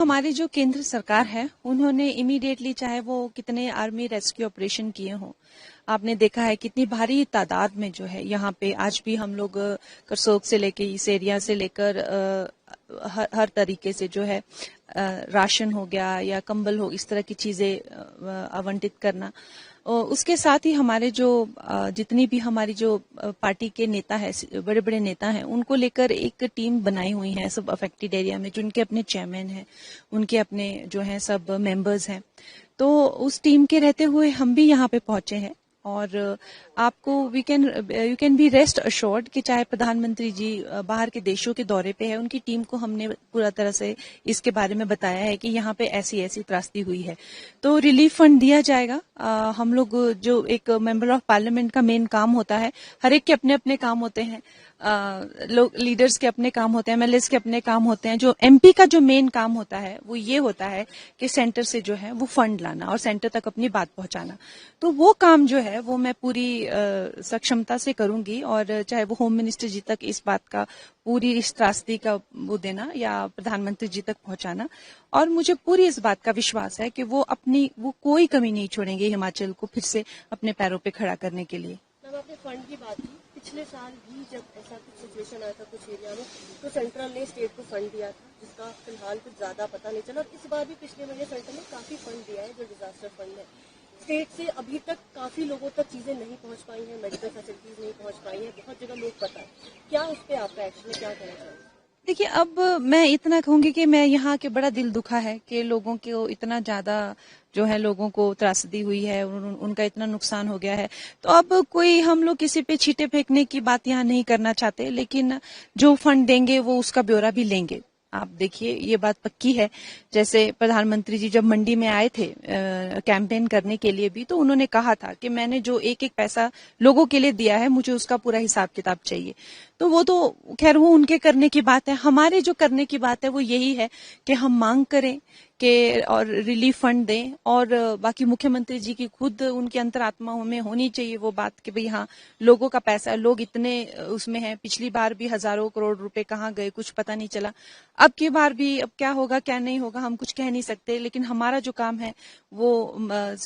हमारी जो केंद्र सरकार है उन्होंने इमीडिएटली, चाहे वो कितने आर्मी रेस्क्यू ऑपरेशन किए हों, आपने देखा है कितनी भारी तादाद में जो है यहाँ पे आज भी हम लोग करसोग से लेकर इस एरिया से लेकर हर तरीके से जो है राशन हो गया या कंबल हो, इस तरह की चीजें आवंटित करना। उसके साथ ही हमारे जो जितनी भी हमारी जो पार्टी के नेता है, बड़े बड़े नेता हैं, उनको लेकर एक टीम बनाई हुई है सब अफेक्टेड एरिया में, जिनके अपने चेयरमैन हैं, उनके अपने जो हैं सब मेंबर्स हैं। तो उस टीम के रहते हुए हम भी यहाँ पे पहुंचे हैं और आपको you can be rest assured कि चाहे प्रधानमंत्री जी बाहर के देशों के दौरे पे है, उनकी टीम को हमने पूरा तरह से इसके बारे में बताया है कि यहाँ पे ऐसी ऐसी त्रासदी हुई है, तो रिलीफ फंड दिया जाएगा। हम लोग जो एक मेंबर ऑफ पार्लियामेंट का मेन काम होता है, हर एक के अपने अपने काम होते हैं, लोग लीडर्स के अपने काम होते हैं, एमएलएस के अपने काम होते हैं। जो एमपी का जो मेन काम होता है वो ये होता है कि सेंटर से जो है वो फंड लाना और सेंटर तक अपनी बात पहुंचाना। तो वो काम जो है वो मैं पूरी सक्षमता से करूंगी, और चाहे वो होम मिनिस्टर जी तक इस बात का, पूरी इस त्रासदी का वो देना या प्रधानमंत्री जी तक पहुंचाना। और मुझे पूरी इस बात का विश्वास है कि वो कोई कमी नहीं छोड़ेंगे हिमाचल को फिर से अपने पैरों पे खड़ा करने के लिए। आपने फंड की बात की, पिछले साल भी जब ऐसा कुछ सिचुएशन आया था कुछ एरिया में, तो सेंट्रल ने स्टेट को फंड दिया था, जिसका फिलहाल कुछ ज्यादा पता नहीं चला। और इस बार भी पिछले महीने सेंट्रल ने काफी फंड दिया है, जो डिजास्टर फंड है। स्टेट से अभी तक काफी लोगों तक चीजें नहीं पहुंच पाई हैं, मेडिकल फैसिलिटीज नहीं पहुंच पाई है, बहुत जगह लोग पता है। क्या उस पर आपका एक्शन है, क्या कहना चाहिए? देखिए, अब मैं इतना कहूंगी कि मैं यहाँ के बड़ा दिल दुखा है कि लोगों को इतना ज्यादा जो है लोगों को त्रासदी हुई है, उनका इतना नुकसान हो गया है। तो अब कोई हम लोग किसी पे छींटे फेंकने की बात यहाँ नहीं करना चाहते, लेकिन जो फंड देंगे वो उसका ब्यौरा भी लेंगे। आप देखिए, ये बात पक्की है। जैसे प्रधानमंत्री जी जब मंडी में आए थे कैंपेन करने के लिए भी, तो उन्होंने कहा था कि मैंने जो एक एक पैसा लोगों के लिए दिया है, मुझे उसका पूरा हिसाब किताब चाहिए। तो वो तो खैर वो उनके करने की बात है। हमारे जो करने की बात है वो यही है कि हम मांग करें कि और रिलीफ फंड दें, और बाकी मुख्यमंत्री जी की खुद उनकी अंतरात्मा में होनी चाहिए वो बात कि भाई हाँ, लोगों का पैसा, लोग इतने उसमें हैं। पिछली बार भी हजारों करोड़ रुपए कहाँ गए कुछ पता नहीं चला। अब की बार भी अब क्या होगा क्या नहीं होगा हम कुछ कह नहीं सकते, लेकिन हमारा जो काम है वो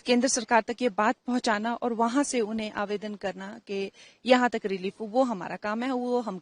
केंद्र सरकार तक ये बात पहुंचाना और वहां से उन्हें आवेदन करना कि यहाँ तक रिलीफ हो, वो हमारा काम है, वो हम